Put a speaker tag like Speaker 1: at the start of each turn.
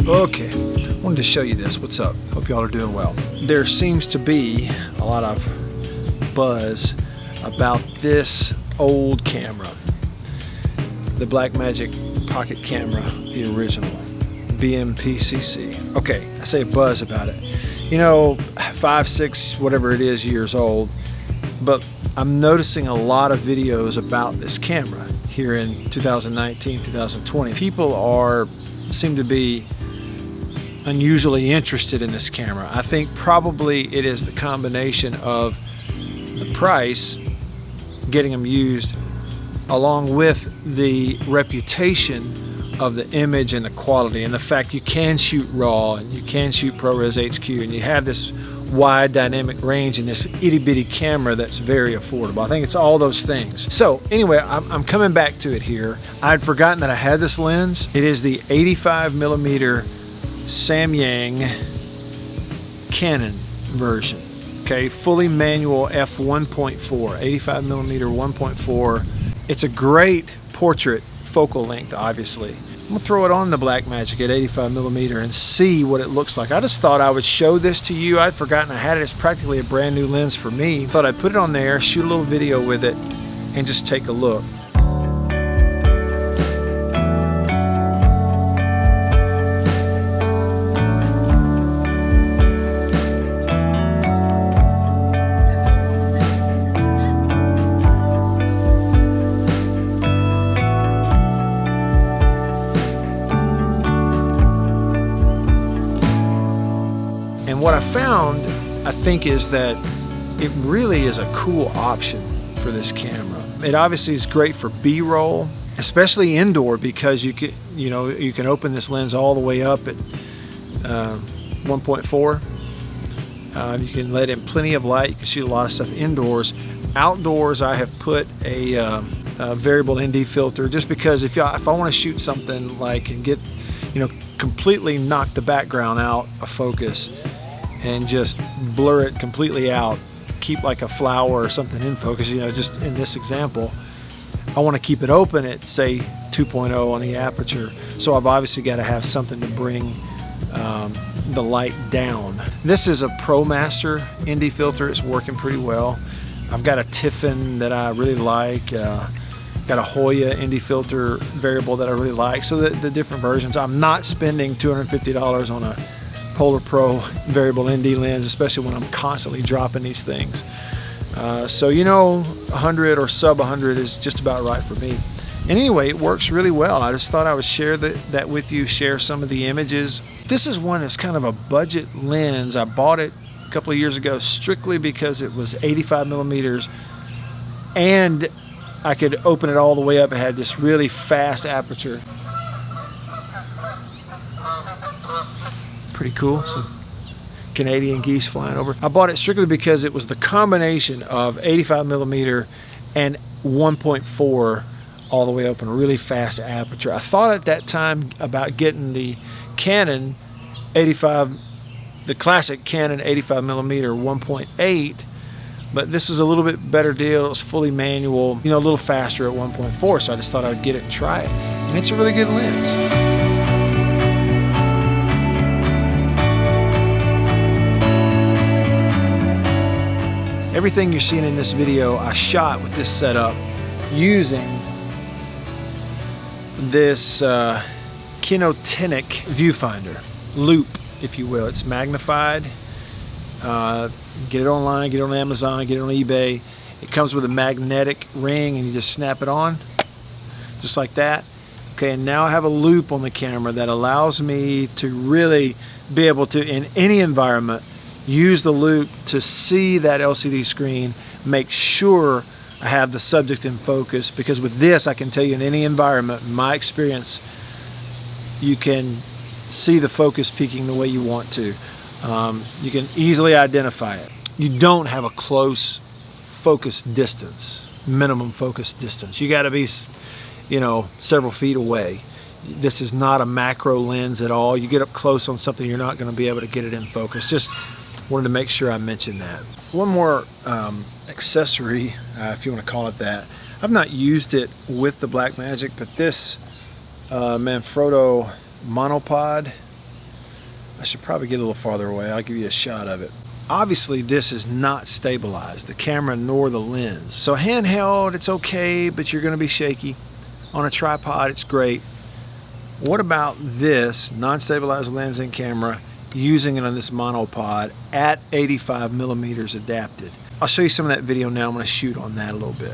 Speaker 1: Okay, wanted to show you this. What's up? Hope y'all are doing well. There seems to be a lot of buzz about this old camera, the Blackmagic Pocket Camera, the original BMPCC. Okay, I say buzz about it. You know, 5, 6, whatever it is years old, but I'm noticing a lot of videos about this camera here in 2019, 2020. People seem to be unusually interested in this camera. I think probably it is the combination of the price, getting them used, along with the reputation of the image and the quality, and the fact you can shoot RAW and you can shoot ProRes HQ, and you have this wide dynamic range in this itty bitty camera that's very affordable. I think it's all those things. So anyway, I'm coming back to it here. I'd forgotten that I had this lens. It is the 85mm Samyang Canon version. Okay, fully manual f1.4, 85mm 1.4. It's a great portrait focal length, obviously. I'm gonna throw it on the Blackmagic at 85mm and see what it looks like. I just thought I would show this to you. I'd forgotten I had it. It's practically a brand new lens for me. Thought I'd put it on there, shoot a little video with it, and just take a look. And what I found, I think, is that it really is a cool option for this camera. It obviously is great for B-roll, especially indoor, because you can open this lens all the way up at 1.4. You can let in plenty of light. You can shoot a lot of stuff indoors. Outdoors, I have put a variable ND filter, just because if I want to shoot something like and get, completely knock the background out of focus and just blur it completely out, keep like a flower or something in focus, just in this example, I want to keep it open at, say, 2.0 on the aperture. So I've obviously got to have something to bring the light down. This is a ProMaster ND filter. It's working pretty well. I've got a Tiffin that I really like. Got a Hoya ND filter variable that I really like. So the different versions. I'm not spending $250 on a Polar Pro variable ND lens, especially when I'm constantly dropping these things. So 100 or sub 100 is just about right for me. And anyway, it works really well. I just thought I would share that with you, share some of the images. This is one that's kind of a budget lens. I bought it a couple of years ago strictly because it was 85mm and I could open it all the way up. It had this really fast aperture. Pretty cool. Some Canadian geese flying over. I bought it strictly because it was the combination of 85mm and 1.4 all the way up in a really fast aperture. I thought at that time about getting the Canon 85, the classic Canon 85mm 1.8, but this was a little bit better deal. It was fully manual, a little faster at 1.4, so I just thought I'd get it and try it. And it's a really good lens. Everything you're seeing in this video, I shot with this setup using this kinetinic viewfinder, loop, if you will. It's magnified. Get it online, get it on Amazon, get it on eBay. It comes with a magnetic ring and you just snap it on, just like that. Okay, and now I have a loop on the camera that allows me to really be able to, in any environment, use the loop to see that LCD screen, make sure I have the subject in focus, because with this, I can tell you in any environment, in my experience, you can see the focus peaking the way you want to. You can easily identify it. You don't have a close focus distance, minimum focus distance. You got to be, several feet away. This is not a macro lens at all. You get up close on something, you're not going to be able to get it in focus. Just wanted to make sure I mentioned that. One more accessory, if you want to call it that. I've not used it with the Blackmagic, but this Manfrotto monopod I should probably get a little farther away. I'll give you a shot of it. Obviously, this is not stabilized, the camera nor the lens. So handheld, it's okay, but you're going to be shaky. On a tripod, it's great. What about this non-stabilized lens and camera, using it on this monopod at 85 millimeters adapted? I'll show you some of that video now. I'm going to shoot on that a little bit.